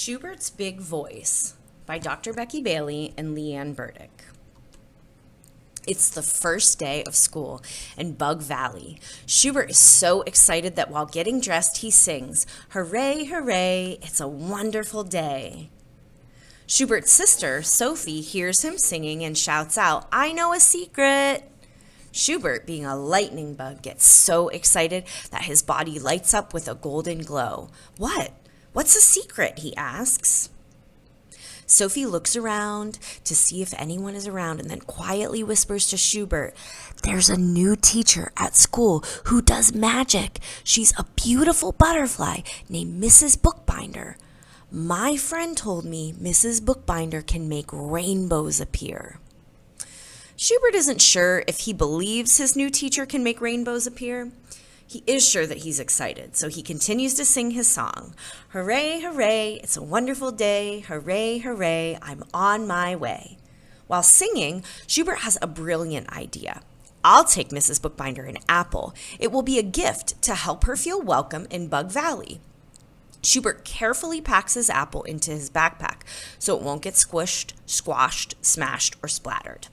Shubert's Big Voice by Dr. Becky Bailey and Leigh Burdick. It's the first day of school in Bug Valley. Shubert is so excited that while getting dressed, he sings, "Hooray, hooray, it's a wonderful day." Shubert's sister, Sophie, hears him singing and shouts out, "I know a secret." Shubert, being a lightning bug, gets so excited that his body lights up with a golden glow. "What? What's the secret?" he asks. Sophie looks around to see if anyone is around and then quietly whispers to Shubert, "There's a new teacher at school who does magic. She's a beautiful butterfly named Mrs. Bookbinder. My friend told me Mrs. Bookbinder can make rainbows appear." Shubert isn't sure if he believes his new teacher can make rainbows appear. He is sure that he's excited, so he continues to sing his song. "Hooray, hooray, it's a wonderful day. Hooray, hooray, I'm on my way." While singing, Shubert has a brilliant idea. "I'll take Mrs. Bookbinder an apple. It will be a gift to help her feel welcome in Bug Valley." Shubert carefully packs his apple into his backpack so it won't get squished, squashed, smashed, or splattered.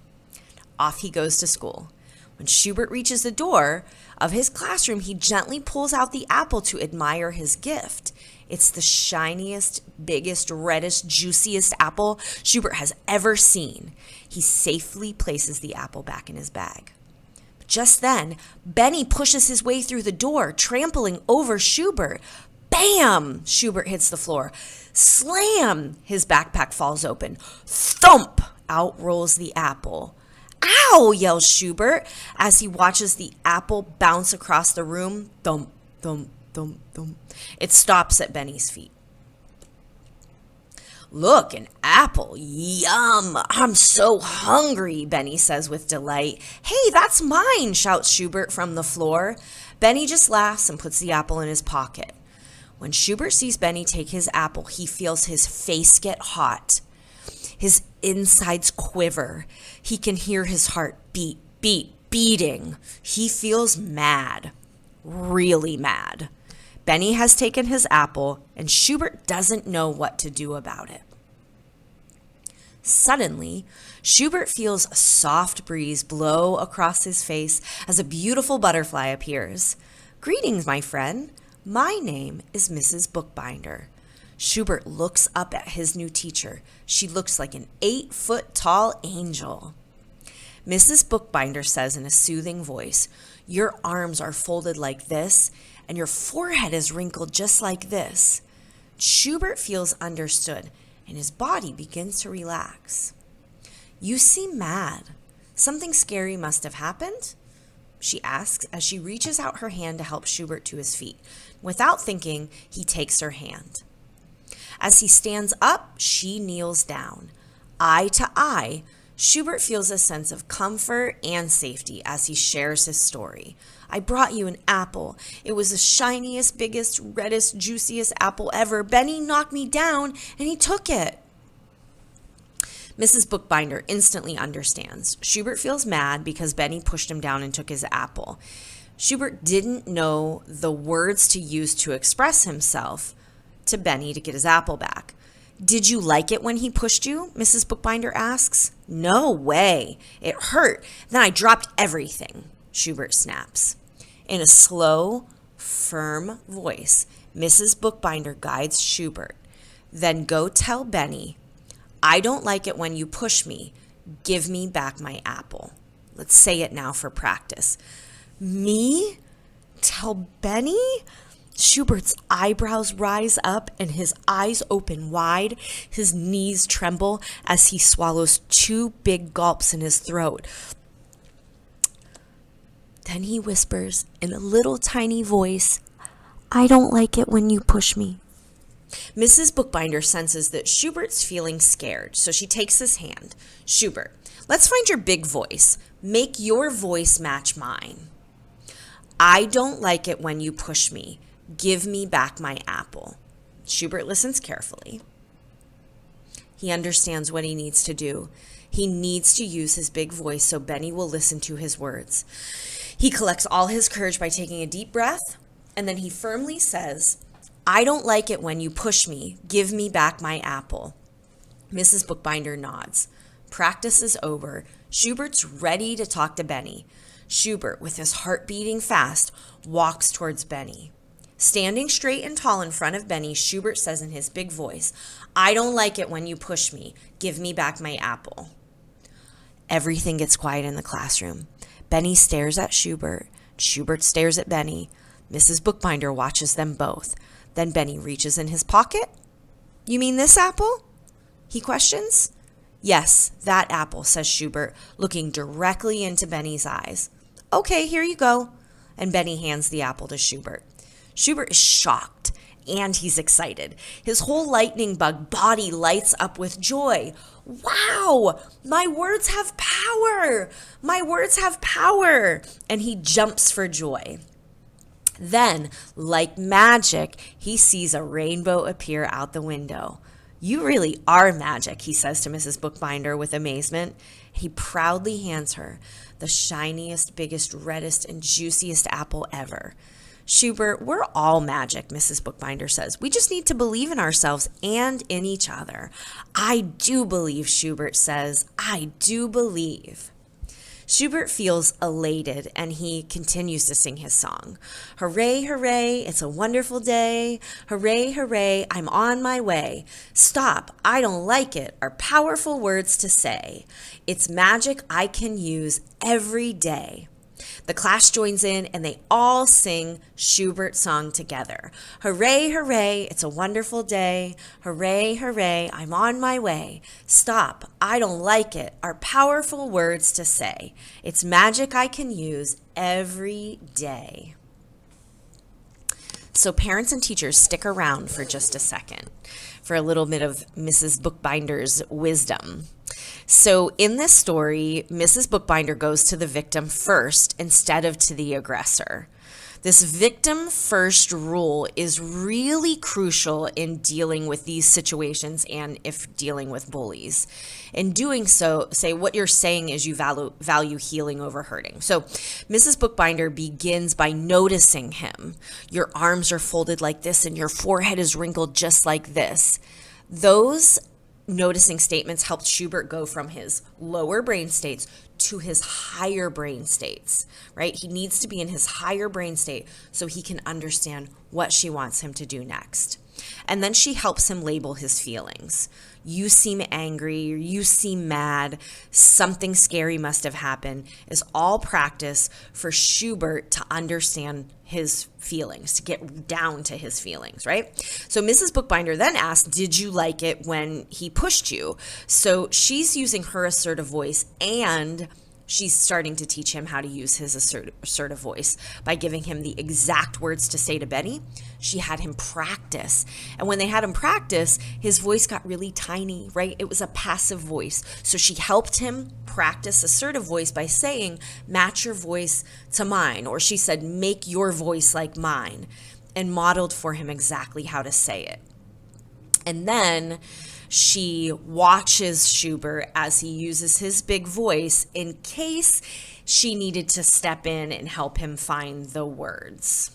Off he goes to school. When Shubert reaches the door of his classroom, he gently pulls out the apple to admire his gift. It's the shiniest, biggest, reddest, juiciest apple Shubert has ever seen. He safely places the apple back in his bag. But just then, Benny pushes his way through the door, trampling over Shubert. Bam! Shubert hits the floor. Slam! His backpack falls open. Thump! Out rolls the apple. "Ow!" yells Shubert as he watches the apple bounce across the room. Thump, thump, thump, thump. It stops at Benny's feet. "Look, an apple. Yum! I'm so hungry," Benny says with delight. "Hey, that's mine," shouts Shubert from the floor. Benny just laughs and puts the apple in his pocket. When Shubert sees Benny take his apple, he feels his face get hot. His insides quiver. He can hear his heart beating. He feels mad, really mad. Benny has taken his apple, and Shubert doesn't know what to do about it. Suddenly, Shubert feels a soft breeze blow across his face as a beautiful butterfly appears. "Greetings, my friend. My name is Mrs. Bookbinder." Shubert looks up at his new teacher. She looks like an 8-foot-tall angel. Mrs. Bookbinder says in a soothing voice, "Your arms are folded like this, and your forehead is wrinkled just like this." Shubert feels understood, and his body begins to relax. "You seem mad. Something scary must have happened?" she asks as she reaches out her hand to help Shubert to his feet. Without thinking, he takes her hand. As he stands up, she kneels down. Eye to eye, Shubert feels a sense of comfort and safety as he shares his story. "I brought you an apple. It was the shiniest, biggest, reddest, juiciest apple ever. Benny knocked me down and he took it." Mrs. Bookbinder instantly understands. Shubert feels mad because Benny pushed him down and took his apple. Shubert didn't know the words to use to express himself to Benny to get his apple back. "Did you like it when he pushed you?" Mrs. Bookbinder asks. "No way. It hurt. Then I dropped everything," Shubert snaps. In a slow, firm voice, Mrs. Bookbinder guides Shubert. "Then go tell Benny, I don't like it when you push me. Give me back my apple." Let's say it now for practice. "Me? Tell Benny?" Shubert's eyebrows rise up and his eyes open wide. His knees tremble as he swallows 2 big gulps in his throat. Then he whispers in a little tiny voice, "I don't like it when you push me." Mrs. Bookbinder senses that Shubert's feeling scared, so she takes his hand. "Shubert, let's find your big voice. Make your voice match mine." "I don't like it when you push me. Give me back my apple." Shubert listens carefully. He understands what he needs to do. He needs to use his big voice so Benny will listen to his words. He collects all his courage by taking a deep breath, and then he firmly says, I don't like it when you push me. Give me back my apple. Mrs. Bookbinder nods. Practice is over. Shubert's ready to talk to Benny. Shubert, with his heart beating fast, walks towards Benny. Standing straight and tall in front of Benny, Shubert says in his big voice, I don't like it when you push me. Give me back my apple. Everything gets quiet in the classroom. Benny stares at Shubert. Shubert stares at Benny. Mrs. Bookbinder watches them both. Then Benny reaches in his pocket. You mean this apple? He questions. Yes, that apple, says Shubert, looking directly into Benny's eyes. Okay, here you go. And Benny hands the apple to Shubert. Shubert is shocked and he's excited. His whole lightning bug body lights up with joy. Wow, my words have power. My words have power. And he jumps for joy. Then, like magic, he sees a rainbow appear out the window. You really are magic, he says to Mrs. Bookbinder with amazement. He proudly hands her the shiniest, biggest, reddest, and juiciest apple ever. Shubert, we're all magic, Mrs. Bookbinder says. We just need to believe in ourselves and in each other. I do believe, Shubert says. I do believe. Shubert feels elated and he continues to sing his song. Hooray, hooray, it's a wonderful day. Hooray, hooray, I'm on my way. Stop, I don't like it are powerful words to say. It's magic I can use every day. The class joins in and they all sing Shubert's song together. Hooray, hooray, it's a wonderful day. Hooray, hooray, I'm on my way. Stop, I don't like it are powerful words to say. It's magic I can use every day. So parents and teachers stick around for just a second for a little bit of Mrs. Bookbinder's wisdom. So in this story, Mrs. Bookbinder goes to the victim first instead of to the aggressor. This victim first rule is really crucial in dealing with these situations and if dealing with bullies. In doing so, say what you're saying is you value healing over hurting. So Mrs. Bookbinder begins by noticing him. Your arms are folded like this and your forehead is wrinkled just like this. Those noticing statements helped Shubert go from his lower brain states to his higher brain states, right? He needs to be in his higher brain state so he can understand what she wants him to do next. And then she helps him label his feelings. You seem angry, or you seem mad, something scary must have happened, is all practice for Shubert to understand his feelings, to get down to his feelings, right? So Mrs. Bookbinder then asked, did you like it when he pushed you? So she's using her assertive voice and she's starting to teach him how to use his assertive voice by giving him the exact words to say to Benny. She had him practice. And when they had him practice, his voice got really tiny, right? It was a passive voice. So she helped him practice assertive voice by saying, match your voice to mine. Or she said, make your voice like mine, and modeled for him exactly how to say it. And then she watches Shubert as he uses his big voice in case she needed to step in and help him find the words.